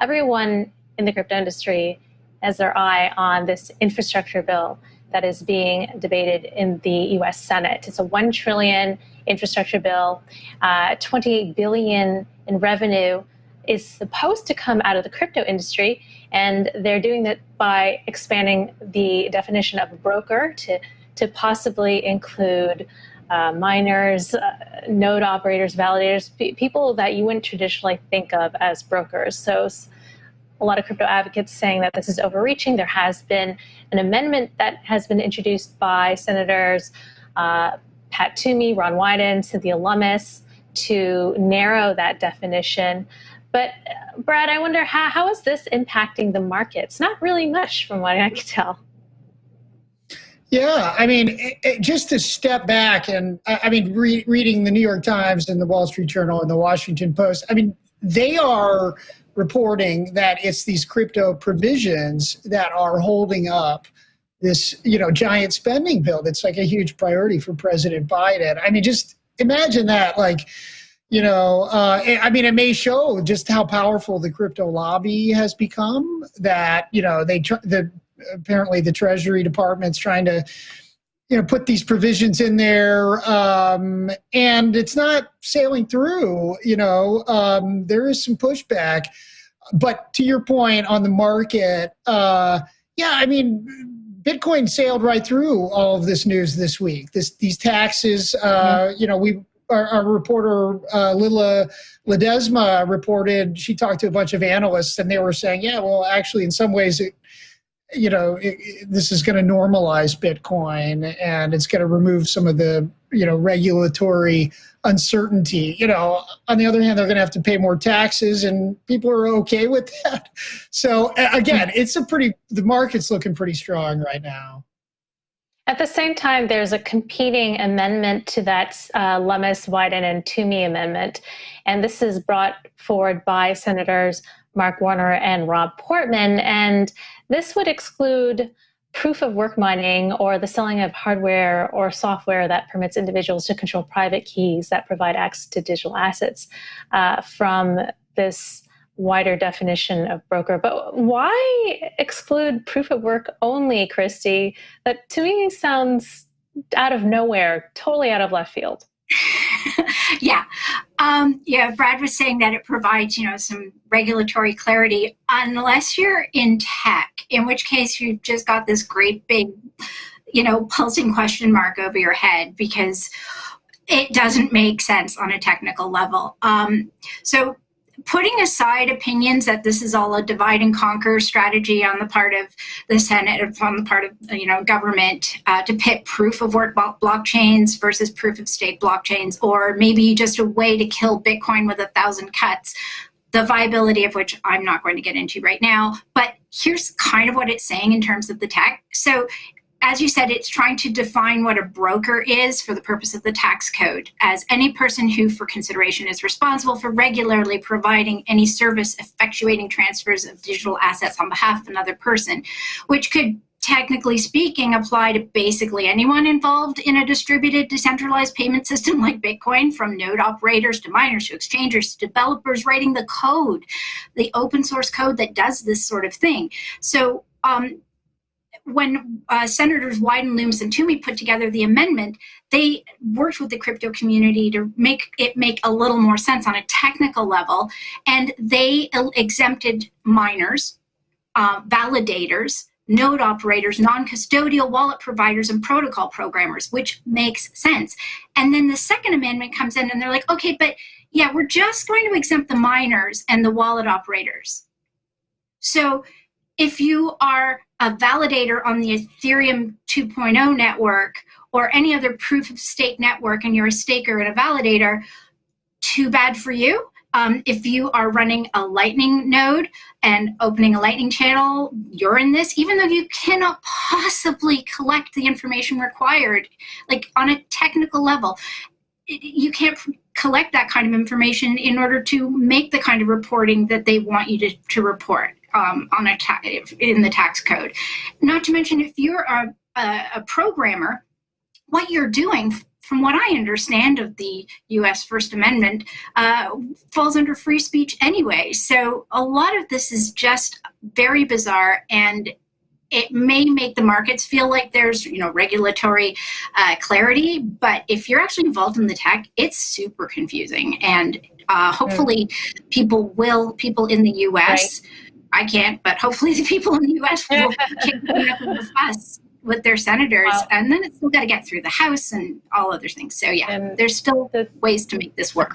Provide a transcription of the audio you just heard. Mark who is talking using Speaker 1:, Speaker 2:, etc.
Speaker 1: everyone in the crypto industry has their eye on this infrastructure bill that is being debated in the U.S. Senate. It's a $1 trillion infrastructure bill, $28 billion in revenue is supposed to come out of the crypto industry, and they're doing that by expanding the definition of a broker to possibly include miners, node operators, validators, people that you wouldn't traditionally think of as brokers. So a lot of crypto advocates saying that this is overreaching. There has been an amendment that has been introduced by Senators Pat Toomey, Ron Wyden, Cynthia Lummis to narrow that definition. But Brad, I wonder how is this impacting the markets? Not really much from what I can tell.
Speaker 2: Yeah, I mean, just to step back and reading the New York Times and the Wall Street Journal and the Washington Post, I mean, they are reporting that it's these crypto provisions that are holding up this, giant spending bill that's like a huge priority for President Biden. I mean, just imagine that, like, it may show just how powerful the crypto lobby has become, that, apparently the Treasury Department's trying to, put these provisions in there, and it's not sailing through. There is some pushback. But to your point on the market, Bitcoin sailed right through all of this news this week. These taxes, Our reporter, Lila Ledesma, reported, she talked to a bunch of analysts, and they were saying, yeah, well, actually, in some ways, this is going to normalize Bitcoin, and it's going to remove some of the, regulatory uncertainty. On the other hand, they're going to have to pay more taxes, and people are okay with that. So, again, the market's looking pretty strong right now.
Speaker 1: At the same time, there's a competing amendment to that Lummis, Wyden, and Toomey amendment. And this is brought forward by Senators Mark Warner and Rob Portman. And this would exclude proof of work mining or the selling of hardware or software that permits individuals to control private keys that provide access to digital assets from this wider definition of broker. But why exclude proof of work only, Christie? That to me sounds out of nowhere, totally out of left field.
Speaker 3: Yeah. Brad was saying that it provides, some regulatory clarity, unless you're in tech, in which case you've just got this great big, pulsing question mark over your head, because it doesn't make sense on a technical level. So putting aside opinions that this is all a divide and conquer strategy on the part of the Senate, on the part of government, to pit proof of work blockchains versus proof of stake blockchains, or maybe just a way to kill Bitcoin with 1,000 cuts, the viability of which I'm not going to get into right now. But here's kind of what it's saying in terms of the tech. So as you said, it's trying to define what a broker is for the purpose of the tax code as any person who, for consideration, is responsible for regularly providing any service effectuating transfers of digital assets on behalf of another person, which could, technically speaking, apply to basically anyone involved in a distributed, decentralized payment system like Bitcoin, from node operators to miners to exchangers to developers writing the code, the open source code that does this sort of thing. So, when Senators Wyden, Lummis, and Toomey put together the amendment, they worked with the crypto community to make it make a little more sense on a technical level, and they exempted miners, validators, node operators, non-custodial wallet providers, and protocol programmers, which makes sense. And then the second amendment comes in, and they're like, okay, but yeah, we're just going to exempt the miners and the wallet operators. So if you are a validator on the Ethereum 2.0 network or any other proof of stake network, and you're a staker and a validator, too bad for you. If you are running a Lightning node and opening a Lightning channel, you're in this, even though you cannot possibly collect the information required, like on a technical level. You can't collect that kind of information in order to make the kind of reporting that they want you to report in the tax code. Not to mention, if you're a programmer, what you're doing from what I understand of the U.S. First Amendment, falls under free speech anyway. So a lot of this is just very bizarre, and it may make the markets feel like there's, regulatory clarity. But if you're actually involved in the tech, it's super confusing. And hopefully people in the U.S., right. I can't, but hopefully the people in the U.S. will keep putting up with the fuss with their senators, and then it's still got to get through the House and all other things. So there's still ways to make this work.